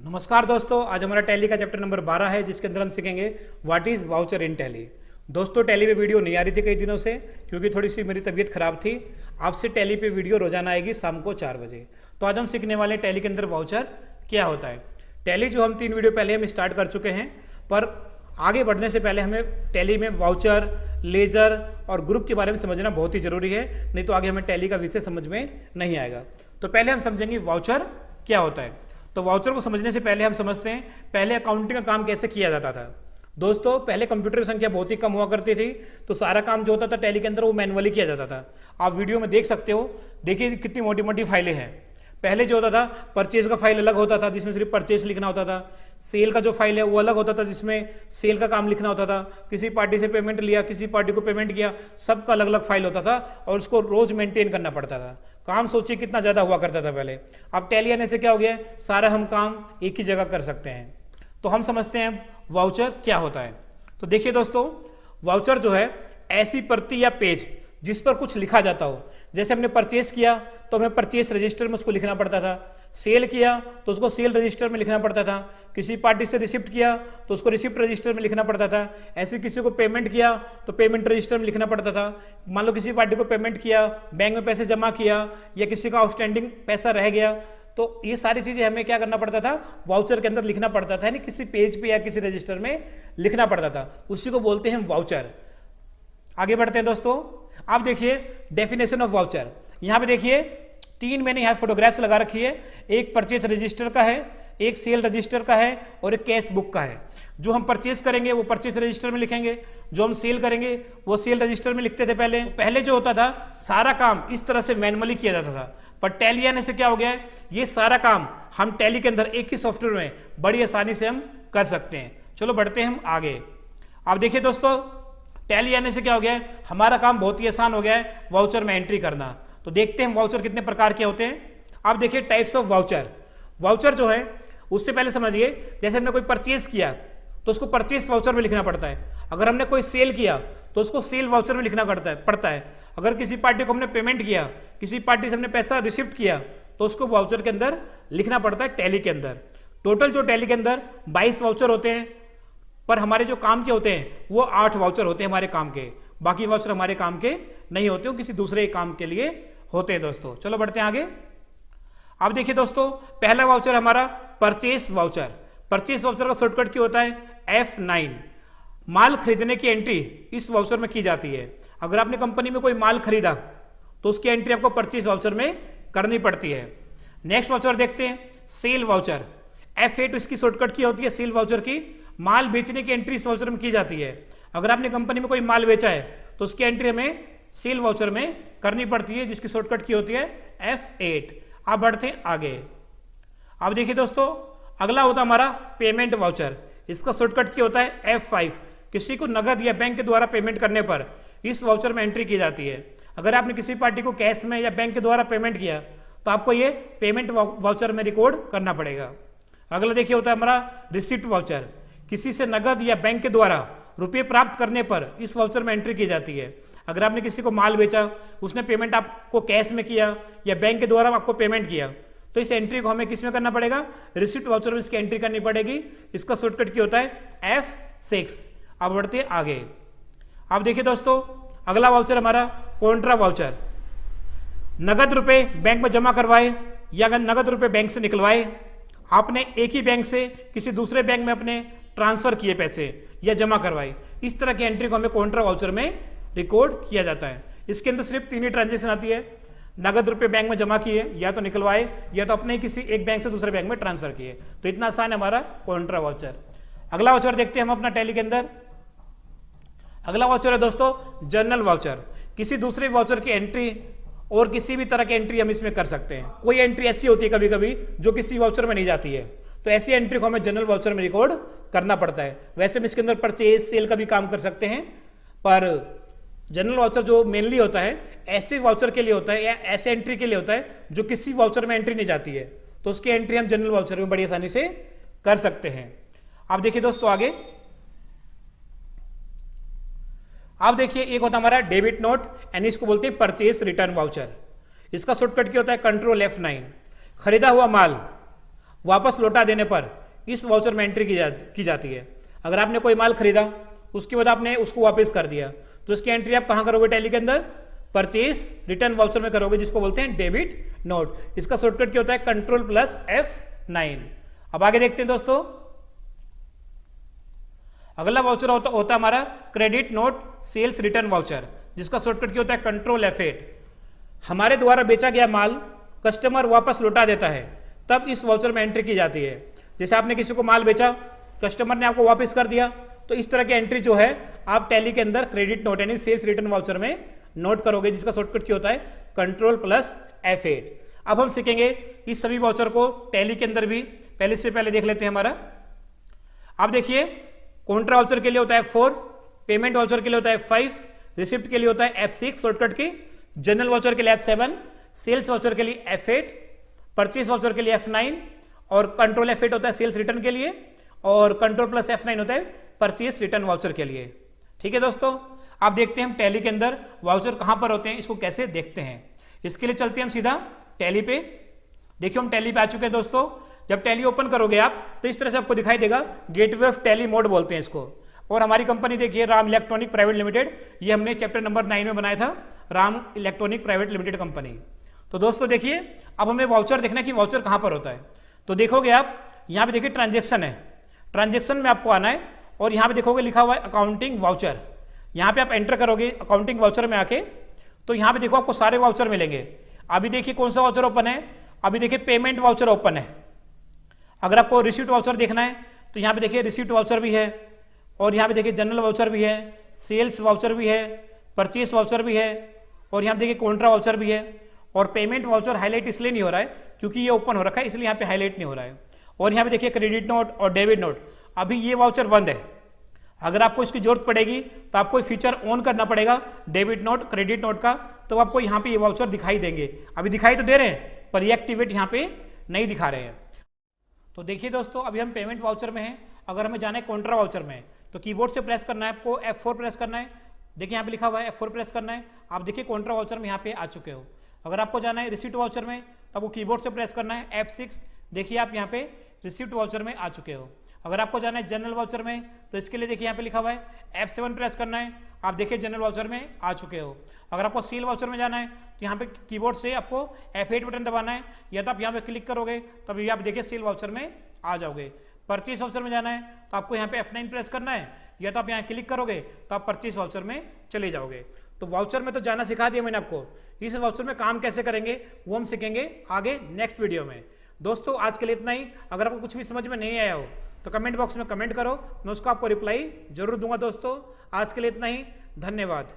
नमस्कार दोस्तों, आज हमारा टैली का चैप्टर नंबर 12 है जिसके अंदर हम सीखेंगे what is voucher in tally. दोस्तों टैली पे वीडियो नहीं आ रही थी कई दिनों से क्योंकि थोड़ी सी मेरी तबीयत खराब थी। आपसे टैली पे वीडियो रोजाना आएगी शाम को 4 बजे। तो आज हम सीखने वाले हैं टैली के अंदर वाउचर क्या होता है। टैली जो हम 3 वीडियो पहले हम स्टार्ट कर चुके हैं, पर आगे बढ़ने से पहले हमें टैली में वाउचर, लेजर और ग्रुप के बारे में समझना बहुत ही जरूरी है, नहीं तो आगे हमें टैली का विषय समझ में नहीं आएगा। तो पहले हम समझेंगे वाउचर क्या होता है। तो वाउचर को समझने से पहले हम समझते हैं पहले अकाउंटिंग का काम कैसे किया जाता था। दोस्तों पहले कंप्यूटर की संख्या बहुत ही कम हुआ करती थी, तो सारा काम जो होता था टैली के अंदर वो मैनुअली किया जाता था। आप वीडियो में देख सकते हो, देखिए कितनी मोटी मोटी फाइलें हैं। पहले जो होता था परचेज का फाइल अलग होता था जिसमें सिर्फ परचेज लिखना होता था, सेल का जो फाइल है वो अलग होता था जिसमें सेल का काम लिखना होता था। किसी पार्टी से पेमेंट लिया, किसी पार्टी को पेमेंट किया, सबका अलग अलग फाइल होता था और उसको रोज मेंटेन करना पड़ता था। काम सोचिए कितना ज्यादा हुआ करता था पहले। अब टैली आने से क्या हो गया, सारा हम काम एक ही जगह कर सकते हैं। तो हम समझते हैं वाउचर क्या होता है। तो देखिए दोस्तों, वाउचर जो है ऐसी प्रति या पेज जिस पर कुछ लिखा जाता हो। जैसे हमने परचेस किया तो हमें परचेस रजिस्टर में उसको लिखना पड़ता था, सेल किया तो उसको सेल रजिस्टर में लिखना पड़ता था, किसी पार्टी से रिसिप्ट किया तो उसको रिसिप्ट रजिस्टर में लिखना पड़ता था, ऐसे किसी को पेमेंट किया तो पेमेंट रजिस्टर में लिखना पड़ता था। मान लो किसी पार्टी को पेमेंट किया, बैंक में पैसे जमा किया या किसी का आउटस्टैंडिंग पैसा रह गया, तो ये सारी चीजें हमें क्या करना पड़ता था, वाउचर के अंदर लिखना पड़ता था, यानी किसी पेज पे या किसी रजिस्टर में लिखना पड़ता था। उसी को बोलते हैं वाउचर। आगे बढ़ते हैं दोस्तों, आप देखिए डेफिनेशन ऑफ वाउचर। यहां पे देखिए 3 मैंने यहाँ फोटोग्राफ्स लगा रखी है। एक परचेज रजिस्टर का है, एक सेल रजिस्टर का है और एक कैश बुक का है। जो हम परचेज करेंगे वो परचेज रजिस्टर में लिखेंगे, जो हम सेल करेंगे वो सेल रजिस्टर में लिखते थे। पहले जो होता था सारा काम इस तरह से मैनुअली किया जाता था, पर टैली आने से क्या हो गया है, ये सारा काम हम टैली के अंदर एक ही सॉफ्टवेयर में बड़ी आसानी से हम कर सकते हैं। चलो बढ़ते हैं हम आगे। अब देखिए दोस्तों, टैली आने से क्या हो गया है, हमारा काम बहुत ही आसान हो गया है वाउचर में एंट्री करना। तो देखते हैं वाउचर कितने प्रकार के होते हैं। आप देखिए टाइप्स ऑफ वाउचर। वाउचर जो है उससे पहले समझिए, जैसे हमने कोई परचेज किया तो उसको परचेज वाउचर में लिखना पड़ता है। अगर हमने कोई सेल किया तो उसको सेल वाउचर में लिखना पड़ता है। अगर किसी पार्टी को हमने पेमेंट किया, किसी पार्टी से हमने पैसा रिसिप्ट किया, तो उसको वाउचर के अंदर लिखना पड़ता है टैली के अंदर। टोटल जो टैली के अंदर 22 वाउचर होते हैं, पर हमारे जो काम के होते हैं वो 8 वाउचर होते हैं हमारे काम के। बाकी वाउचर हमारे काम के नहीं होते, वो किसी दूसरे काम के लिए होते हैं दोस्तों। चलो बढ़ते हैं आगे। अब देखिए दोस्तों, पहला वाउचर हमारा परचेस वाउचर। परचेस वाउचर का शॉर्टकट क्या होता है, F9। माल खरीदने की एंट्री इस वाउचर में की जाती है। अगर आपने कंपनी में कोई माल खरीदा तो उसकी एंट्री आपको परचेस वाउचर में करनी पड़ती है। नेक्स्ट वाउचर देखते हैं, सेल वाउचर। F8 इसकी शॉर्टकट की होती है सेल वाउचर की। माल बेचने की एंट्री इस वाउचर में की जाती है। अगर आपने कंपनी में कोई माल बेचा है तो उसकी एंट्री हमें सेल वाउचर में करनी पड़ती है, जिसकी शॉर्टकट की होती है F8। आप बढ़ते हैं आगे। अब देखिए दोस्तों, अगला होता है हमारा पेमेंट वाउचर। इसका शॉर्टकट की होता है F5। किसी को नगद या बैंक के द्वारा पेमेंट करने पर इस वाउचर में एंट्री की जाती है। अगर आपने किसी पार्टी को कैश में या बैंक के द्वारा पेमेंट किया तो आपको ये पेमेंट वाउचर में रिकॉर्ड करना पड़ेगा। अगला देखिए होता है हमारा रिसिप्ट वाउचर। किसी से नगद या बैंक के द्वारा रुपये प्राप्त करने पर इस वाउचर में एंट्री की जाती है। अगर आपने किसी को माल बेचा, उसने पेमेंट आपको कैश में किया या बैंक के द्वारा आपको पेमेंट किया, तो इस एंट्री को हमें किस में करना पड़ेगा, रिसिप्ट वाउचर में इसकी एंट्री करनी पड़ेगी। इसका शॉर्टकट क्या होता है F6। अब बढ़ते हैं आगे। अब देखिए दोस्तों, अगला वाउचर हमारा कॉन्ट्रा वाउचर। नगद रुपए बैंक में जमा करवाए या अगर नगद रुपए बैंक से निकलवाए, आपने एक ही बैंक से किसी दूसरे बैंक में अपने ट्रांसफर किए पैसे या जमा करवाए, इस तरह की एंट्री को हमें कॉन्ट्रा वाउचर में रिकॉर्ड किया जाता है। इसके अंदर सिर्फ 3 ही ट्रांजेक्शन आती है, नगद रुपए बैंक में जमा किए या तो निकलवाए या तो अपने किसी एक बैंक से दूसरे बैंक में ट्रांसफर किए। तो इतना आसान है हमारा कॉन्ट्रा वाउचर। अगला वाउचर देखते हैं हम अपना टैली के अंदर। अगला वाउचर है दोस्तों जर्नल वाउचर। किसी दूसरे वाउचर की एंट्री और किसी भी तरह की एंट्री हम इसमें कर सकते हैं। कोई एंट्री ऐसी होती है कभी कभी जो किसी वाउचर में नहीं जाती है, तो ऐसी एंट्री को हमें जनरल वाउचर में रिकॉर्ड करना पड़ता है। वैसे हम इसके अंदर परचेज सेल का भी काम कर सकते हैं, पर जनरल वाउचर जो मेनली होता है ऐसे वाउचर के लिए होता है या ऐसे एंट्री के लिए होता है जो किसी वाउचर में एंट्री नहीं जाती है, तो उसकी एंट्री हम जनरल वाउचर में बड़ी आसानी से कर सकते हैं। आप देखिए दोस्तों आगे। आप देखिए एक होता है हमारा डेबिट नोट, यानी इसको बोलते हैं परचेस रिटर्न वाउचर। इसका शॉर्टकट क्या होता है, कंट्रोल F9। खरीदा हुआ माल वापस लौटा देने पर इस वाउचर में एंट्री की जाती है। अगर आपने कोई माल खरीदा, उसके बाद आपने उसको वापस कर दिया, तो इसकी एंट्री आप कहां करोगे टैली के अंदर? परचेज रिटर्न वाउचर में करोगे, जिसको बोलते हैं डेबिट नोट। इसका शॉर्टकट क्या होता है? Control plus F9। अब आगे देखते हैं दोस्तों, अगला वाउचर होता है हमारा credit note sales return voucher, जिसका शॉर्टकट क्या होता है? Control F8। हमारे द्वारा बेचा गया माल कस्टमर वापस लौटा देता है, तब इस वाउचर में एंट्री की जाती है। जैसे आपने किसी को माल बेचा, कस्टमर ने आपको वापस कर दिया, तो इस तरह की एंट्री जो है आप टैली के अंदर क्रेडिट नोट यानी सेल्स रिटर्न वाउचर में नोट करोगे, जिसका शॉर्टकट क्या होता है? Control plus F8। अब हम सीखेंगे इस सभी वाउचर को टैली के अंदर भी। पहले से पहले देख लेते हैं हमारा। आप देखिए, कॉन्ट्रा वाउचर के लिए होता है F4, पेमेंट वाउचर के लिए होता है F5, रिसिप्ट के लिए होता है F6 शॉर्टकट की, जनरल वाउचर के लिए F7, सेल्स वाउचर के लिए F8, परचेस वाउचर के लिए F9 और कंट्रोल F8 होता है सेल्स रिटर्न के लिए और कंट्रोल प्लस F9 होता है परचेस रिटर्न वाउचर के लिए। ठीक है दोस्तों, आप देखते हैं हम टैली के अंदर वाउचर कहां पर होते हैं, इसको कैसे देखते हैं। इसके लिए चलते हैं हम सीधा टैली पे। देखिए हम टैली पे आ चुके हैं दोस्तों। जब टैली ओपन करोगे आप, तो इस तरह से आपको दिखाई देगा, गेटवे ऑफ टैली मोड बोलते हैं इसको। और हमारी कंपनी देखिए राम इलेक्ट्रॉनिक प्राइवेट लिमिटेड, ये हमने चैप्टर नंबर 9 में बनाया था, Ram electronic private limited company. तो दोस्तों देखिए, अब हमें वाउचर देखना है कि वाउचर कहां पर होता है। तो देखोगे आप, यहां पे देखिए ट्रांजेक्शन है, ट्रांजेक्शन में आपको आना है और यहां पे देखोगे लिखा हुआ है अकाउंटिंग वाउचर। यहां पे आप एंटर करोगे अकाउंटिंग वाउचर में आके, तो यहां पे देखो आपको सारे वाउचर मिलेंगे। अभी देखिए कौन सा वाउचर ओपन है, अभी देखिए पेमेंट वाउचर ओपन है। अगर आपको रिसीप्ट वाउचर देखना है तो यहाँ पे देखिए रिसीप्ट वाउचर भी है और यहाँ पे देखिए जनरल वाउचर भी है, सेल्स वाउचर भी है, परचेस वाउचर भी है और यहाँ पे देखिए कॉन्ट्रा वाउचर भी है। और पेमेंट वाउचर हाईलाइट इसलिए नहीं हो रहा है क्योंकि ये ओपन हो रखा है, इसलिए यहाँ पे हाईलाइट नहीं हो रहा है। और यहाँ पे देखिए क्रेडिट नोट और डेबिट नोट, अभी ये वाउचर बंद है। अगर आपको इसकी जरूरत पड़ेगी तो आपको फीचर ऑन करना पड़ेगा डेबिट नोट क्रेडिट नोट का, तो आपको यहाँ पे ये वाउचर दिखाई देंगे। अभी दिखाई तो दे रहे हैं पर ये एक्टिवेट यहाँ पे नहीं दिखा रहे हैं। तो देखिए दोस्तों, अभी हम पेमेंट वाउचर में हैं। अगर हमें जाना है कॉन्ट्रा वाउचर में, तो कीबोर्ड से प्रेस करना है आपको, F4 प्रेस करना है। देखिए यहाँ पे लिखा हुआ है F4 प्रेस करना है। आप देखिए कॉन्ट्रा वाउचर में यहाँ पे आ चुके हो। अगर आपको जाना है रिसीप्ट वाउचर में, तो आपको कीबोर्ड से प्रेस करना है F6। देखिए आप यहाँ पे रिसीप्ट वाउचर में आ चुके हो। अगर आपको जाना है जनरल वाउचर में, तो इसके लिए देखिए यहाँ पे लिखा हुआ है F7 प्रेस करना है। आप देखिए जनरल वाउचर में आ चुके हो। अगर आपको सेल वाउचर में जाना है तो यहाँ पे कीबोर्ड से आपको F8 बटन दबाना है, या तो आप यहाँ पे क्लिक करोगे तभी आप देखिए सेल वाउचर में आ जाओगे। परचेस वाउचर में जाना है तो आपको यहाँ पे F9 प्रेस करना है, या तो आप यहाँ क्लिक करोगे तो आप परचेस वाउचर में चले जाओगे। तो वाउचर में तो जाना सिखा दिया मैंने आपको, इस वाउचर में काम कैसे करेंगे वो हम सीखेंगे आगे नेक्स्ट वीडियो में। दोस्तों आज के लिए इतना ही। अगर आपको कुछ भी समझ में नहीं आया हो तो कमेंट बॉक्स में कमेंट करो, मैं उसका आपको रिप्लाई जरूर दूंगा। दोस्तों आज के लिए इतना ही, धन्यवाद।